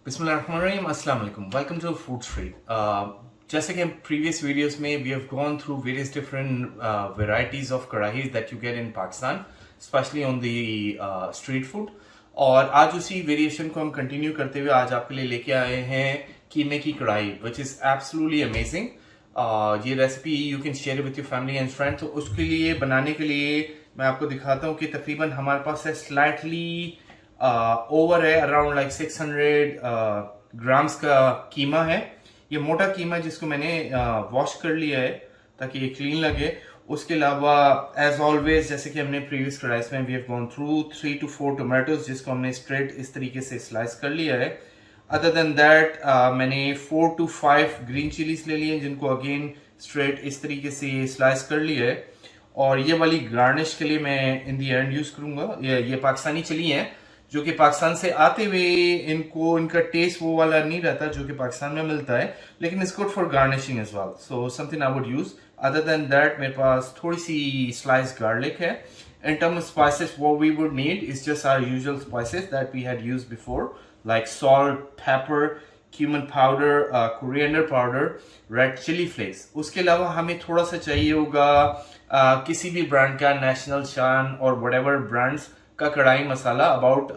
बिस्मिल्लाहिर्रहमानिर्रहीम, अस्सलाम वालेकुम। Welcome to food street. जैसे कि हम प्रीवियस वीडियोस में we have gone through various different varieties of karahis that you get in Pakistan, specially on the street food. और आज उसी वेरिएशन को हम कंटिन्यू करते हुए आज आपके लिए लेके आए हैं कीमे की कढ़ाई, विच इज एब्सोल्युटली अमेजिंग। ये recipe you can share with your family and friend. तो उसके लिए बनाने के लिए मैं आपको दिखाता हूँ कि तकरीबन हमारे पास है स्लाइटली ओवर है अराउंड लाइक 600 ग्राम्स का कीमा है। ये मोटा कीमा है जिसको मैंने वॉश कर लिया है ताकि ये क्लीन लगे। उसके अलावा एज ऑलवेज जैसे कि हमने प्रीवियस कढ़ाई में we have gone through 3 to 4 tomatoes जिसको हमने स्ट्रेट इस तरीके से स्लाइस कर लिया है। अदर देन दैट मैंने 4 to 5 ग्रीन चिलीज ले लिए जिनको अगेन स्ट्रेट इस तरीके से स्लाइस कर लिया है। और ये वाली गार्निश के लिए मैं इन दी एंड यूज करूंगा। ये पाकिस्तानी चिली है जो कि पाकिस्तान से आते हुए इनको इनका टेस्ट वो वाला नहीं रहता जो कि पाकिस्तान में मिलता है, लेकिन it's good for garnishing as well, so something I would use. Other than that मेरे पास थोड़ी सी स्लाइस गार्लिक है। In terms of spices, what we would need is just our usual spices that we had used before, like salt, pepper, cumin powder, coriander powder, red chili flakes. उसके अलावा हमें थोड़ा सा चाहिए होगा किसी भी ब्रांड का, नेशनल शान और whatever brands का karahi masala, about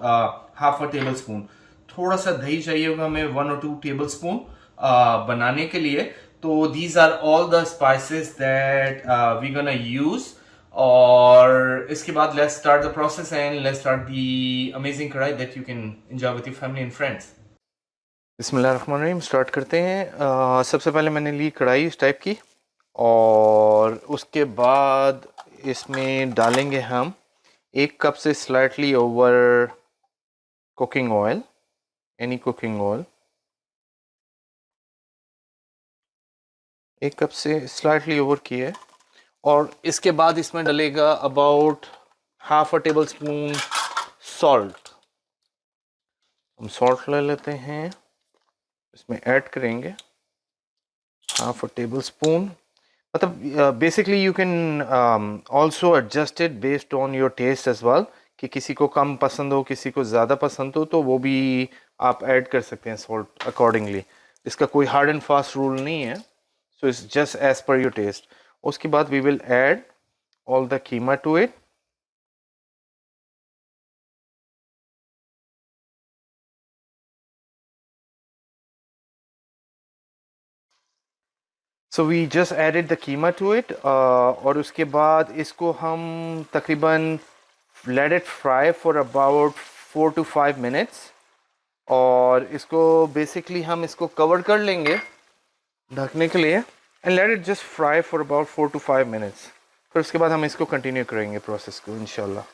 half a tablespoon. थोड़ा सा दही चाहिए होगा हमें 1 or 2 टेबल स्पून बनाने के लिए। तो these are all the spices that we gonna use. और इसके बाद let's start the process and let's start the amazing karahi that you can enjoy with your family and friends. बिस्मिल्लाहिर्रहमानिर्रहीम, स्टार्ट करते हैं। सबसे पहले मैंने ली कढ़ाई इस टाइप की, और उसके बाद इसमें डालेंगे हम 1 कप से slightly over cooking oil, any cooking oil. 1 cup से स्लाइटली ओवर किया है। और इसके बाद इसमें डलेगा about half a tablespoon salt. हम सॉल्ट ले लेते हैं, इसमें ऐड करेंगे हाफ अ टेबल स्पून। मतलब basically you can also adjust it based on your taste as well, कि किसी को कम पसंद हो किसी को ज़्यादा पसंद हो तो वो भी आप ऐड कर सकते हैं सॉल्ट अकॉर्डिंगली। इसका कोई हार्ड एंड फास्ट रूल नहीं है, so it's just as per your taste. उसके बाद we will add all the keema to it. So we just added the keema to it, और उसके बाद इसको हम तकरीबन let it fry for about 4 to 5 minutes. और इसको बेसिकली हम इसको कवर कर लेंगे ढकने के लिए, and let it just fry for about 4 to 5 minutes. फिर उसके बाद हम इसको कंटिन्यू करेंगे प्रोसेस को इंशाल्लाह।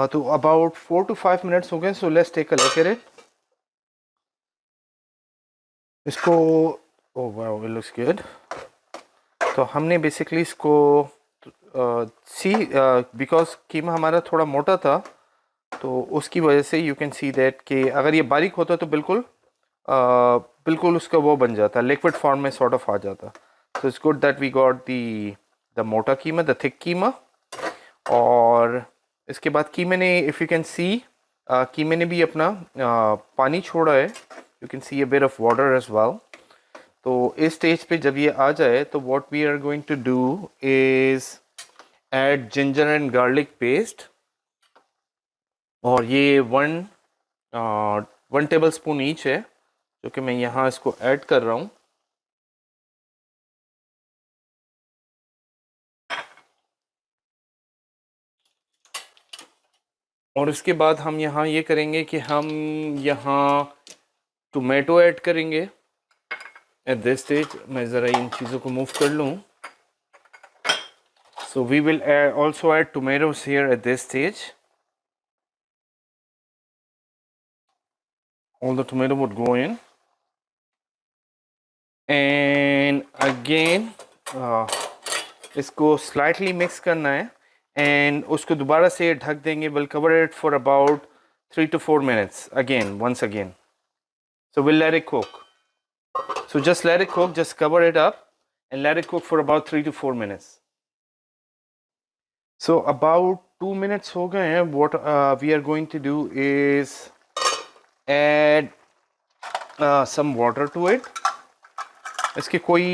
तो अबाउट 4 to 5 मिनट्स हो गए, so let's take a look at it. इसको oh wow, it looks good. तो हमने बेसिकली इसको सी बिकॉज कीमा हमारा थोड़ा मोटा था, तो उसकी वजह से यू कैन सी दैट कि अगर ये बारीक होता तो बिल्कुल बिल्कुल उसका वो बन जाता, लिक्विड फॉर्म में सॉर्ट ऑफ आ जाता। तो it's good that we got the मोटा कीमा, द थिक कीमा। और इसके बाद कीमे ने, इफ़ यू कैन सी, कीमे ने भी अपना पानी छोड़ा है। You can see a bit of water as well. तो इस स्टेज पे जब ये आ जाए तो what we are going to do is add ginger and garlic paste. और ये 1 टेबल स्पून ईच है जो कि मैं यहाँ इसको ऐड कर रहा हूँ। और इसके बाद हम यहाँ ये करेंगे कि हम यहाँ टोमेटो ऐड करेंगे एट दिस स्टेज। मैं ज़रा इन चीज़ों को मूव कर लूँ। So we will also add tomatoes here at this stage. All the tomato would go in, and again इसको स्लाइटली मिक्स करना है, एंड उसको दोबारा से ढक देंगे। Will cover it for about 3 to 4 minutes again, once again. So we'll let it cook. So just let it cook, just cover it up and let it cook for about 3 to 4 minutes. So about 2 minutes हो गए हैं. What we are going to do is add some water to it. इसकी कोई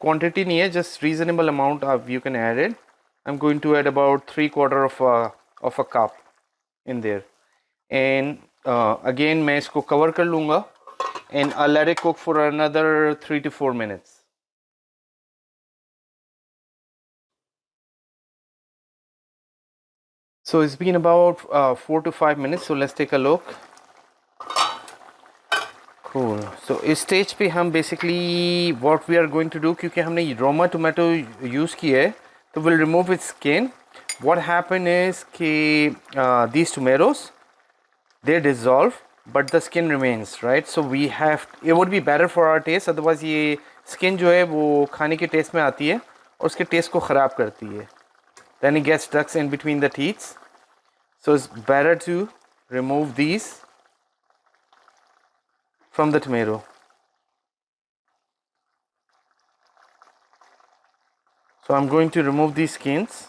quantity नहीं है, just reasonable amount of you can add it. I'm going to add about 3/4 of a cup in there, and again मैं इसको cover कर लूँगा, and I'll let it cook for another 3 to 4 minutes. So it's been about 4 to 5 minutes. So let's take a look. Cool. So इस stage पे हम basically what we are going to do, क्योंकि हमने Roma tomato use किया है, तो we'll remove its skin. What happened is कि these tomatoes, they dissolve but the skin remains, right? So we have, it would be better for our taste, otherwise ये skin जो है वो खाने के taste में आती है और उसके taste को ख़राब करती है. Then it gets stuck in between the teeth. So it's better to remove these from the tomato. So I'm going to remove these skins.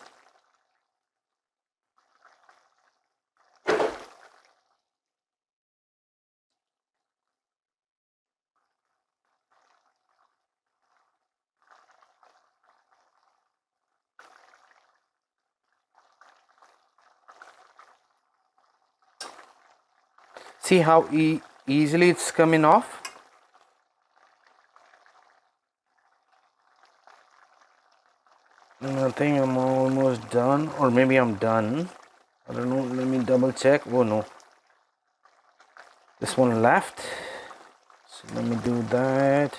See how easily it's coming off? I think I'm almost done, or maybe I'm done. I don't know, let me double check. Oh no, this one left. So let me do that.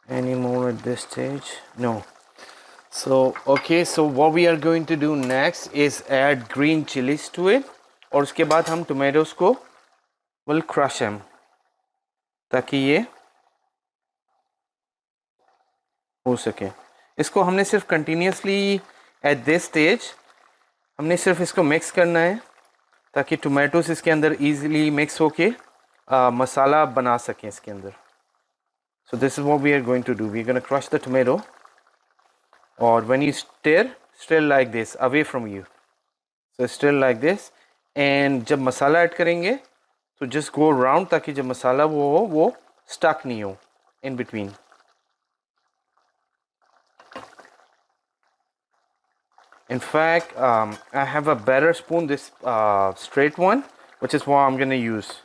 Any more at this stage? No. So okay, so what we are going to do next is add green chilies to it, और उसके बाद हम tomatoes को will crush them ताकि ये हो सके. इसको हमने सिर्फ कंटिन्यूसली एट दिस स्टेज हमने सिर्फ इसको मिक्स करना है ताकि टोमेटोस इसके अंदर इजीली मिक्स होके मसाला बना सकें इसके अंदर. So this is what we are going to do. We are gonna crush the tomato, और when you stir like this away from you, so stir like this, and जब masala add करेंगे तो just go round ताकि जब मसाला वो stuck नहीं हो in between. In fact, I have a better spoon, this straight one, which is what I'm going to use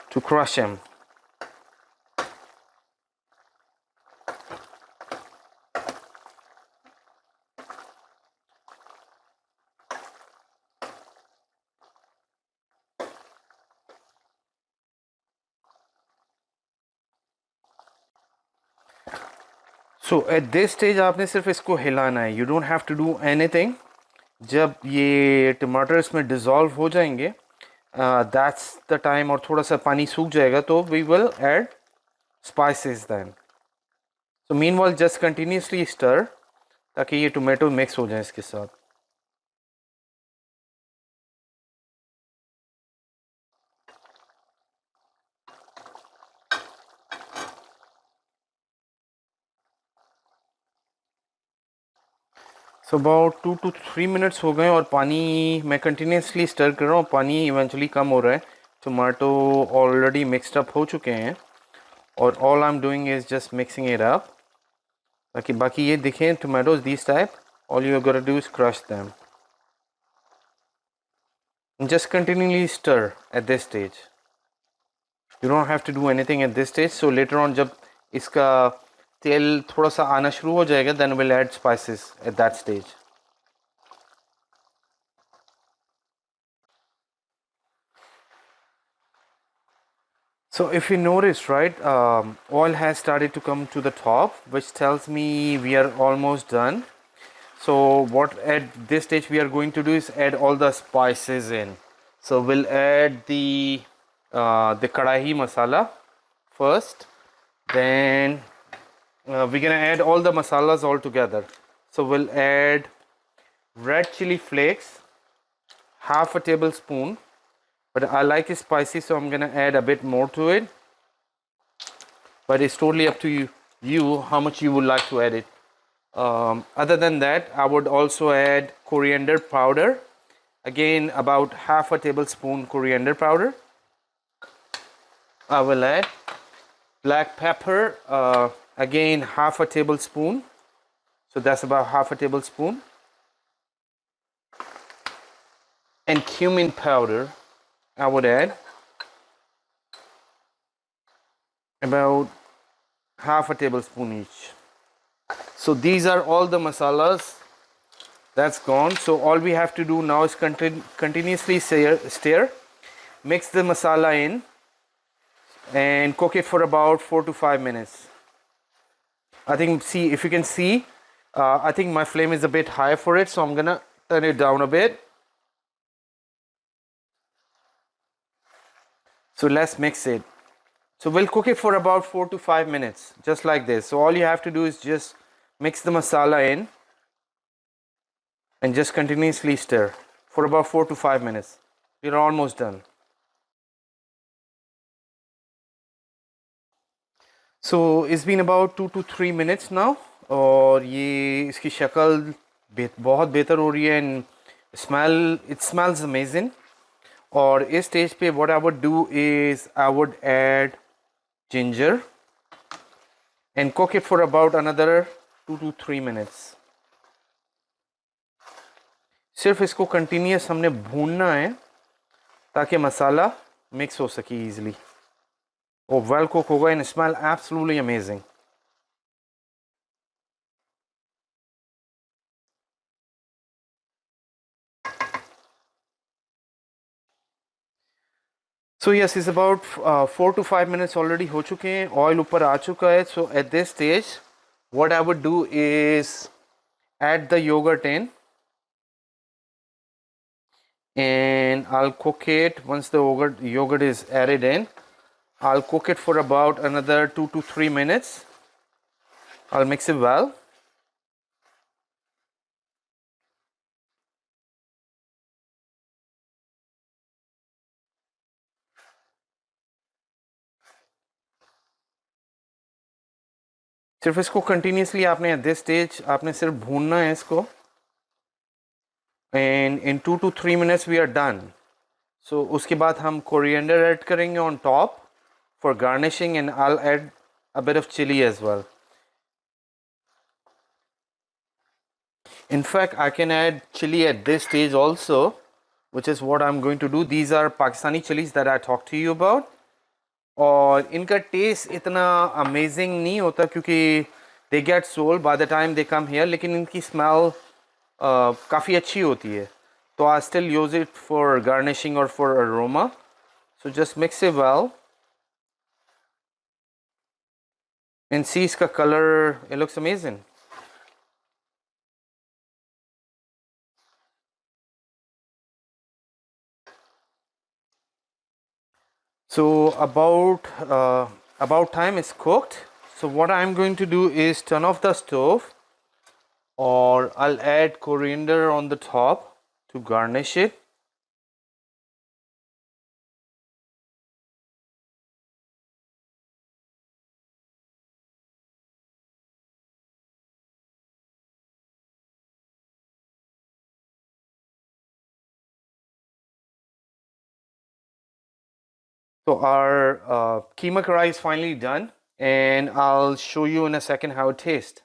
to crush them. So at this stage आपने सिर्फ इसको हिलाना है. You don't have to do anything. जब ये टमाटर इसमें dissolve हो जाएंगे, that's the time, और थोड़ा सा पानी सूख जाएगा तो we will add spices then. So meanwhile just continuously stir ताकि ये टोमेटो मिक्स हो जाए इसके साथ. So about 2 to 3 minutes हो गए और पानी मैं कंटिन्यूसली स्टर कर रहा हूँ. पानी इवेंचुअली कम हो रहा है. टोमेटो ऑलरेडी मिक्सड अप हो चुके हैं और all I am doing is just mixing it up ताकि बाकी ये दिखें tomatoes this type. All you gonna do is crush them. Just continually stir at this stage. You don't have to do anything at this stage. So later on जब इसका तेल थोड़ा सा आना शुरू हो जाएगा, then we'll add spices at that stage. So if you notice, right, oil has started to come to the top, which tells me we are almost done. So what at this stage we are going to do is add all the spices in. So we'll add the kadahi masala first, then we're gonna add all the masalas all together. So we'll add red chili flakes, half a tablespoon, but I like it spicy, so I'm gonna add a bit more to it. But it's totally up to you how much you would like to add it. Other than that, I would also add coriander powder. Again, about half a tablespoon coriander powder. I will add black pepper, again half a tablespoon. So that's about half a tablespoon. And cumin powder, I would add about half a tablespoon each. So these are all the masalas. That's gone. So all we have to do now is continuously stir, mix the masala in, and cook it for about 4 to 5 minutes. I think, see if you can see, I think my flame is a bit high for it, so I'm gonna turn it down a bit. So let's mix it. So we'll cook it for about 4 to 5 minutes, just like this. So all you have to do is just mix the masala in and just continuously stir for about 4 to 5 minutes. We're almost done. So it's been about 2 to 3 minutes now, और ये इसकी शक्ल बहुत बेहतर हो रही है, and it smells amazing. और इस स्टेज पे what I would do is I would add ginger and cook it for about another 2 to 3 minutes. सिर्फ इसको कंटिन्यूस हमने भूनना है ताकि मसाला मिक्स हो सके easily. और well cook होगा and smell absolutely amazing. So yes, it's about 4 to 5 minutes already हो चुके हैं. Oil ऊपर आ चुका है. So at this stage, what I would do is add the yogurt in, and I'll cook it. Once the yogurt is added in, I'll cook it for about another 2 to 3 minutes. I'll mix it well. सिर्फ इसको continuously आपने at this stage आपने सिर्फ भूनना है इसको, and in 2 to 3 minutes we are done. So उसके बाद हम coriander add करेंगे on top for garnishing, and I'll add a bit of chili as well. In fact, I can add chili at this stage also, which is what I'm going to do. These are Pakistani chilies that I talked to you about. और इनका test इतना amazing नहीं होता क्योंकि they get sold by the time they come here, लेकिन इनकी smell काफ़ी अच्छी होती है. तो I still use it for garnishing और for aroma. So just mix it well and see इसका colour, it looks amazing. So about time is cooked. So what I'm going to do is turn off the stove, or I'll add coriander on the top to garnish it. So our keema karai is finally done, and I'll show you in a second how it tastes.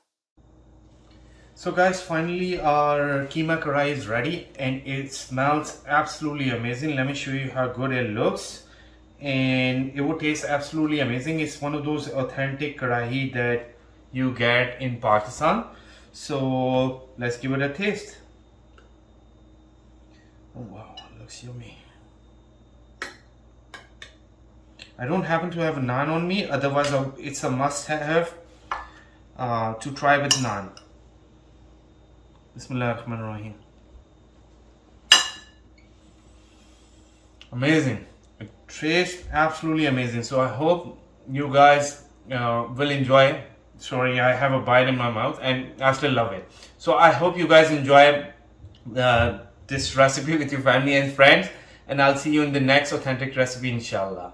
So guys, finally our keema karai is ready, and it smells absolutely amazing. Let me show you how good it looks, and it will taste absolutely amazing. It's one of those authentic karahi that you get in Pakistan. So let's give it a taste. Oh wow, it looks yummy. I don't happen to have a naan on me, otherwise it's a must-have to try with naan. Bismillahirrahmanirrahim. Amazing. It tastes absolutely amazing. So I hope you guys will enjoy. Sorry, I have a bite in my mouth and I still love it. So I hope you guys enjoy this recipe with your family and friends, and I'll see you in the next authentic recipe, inshallah.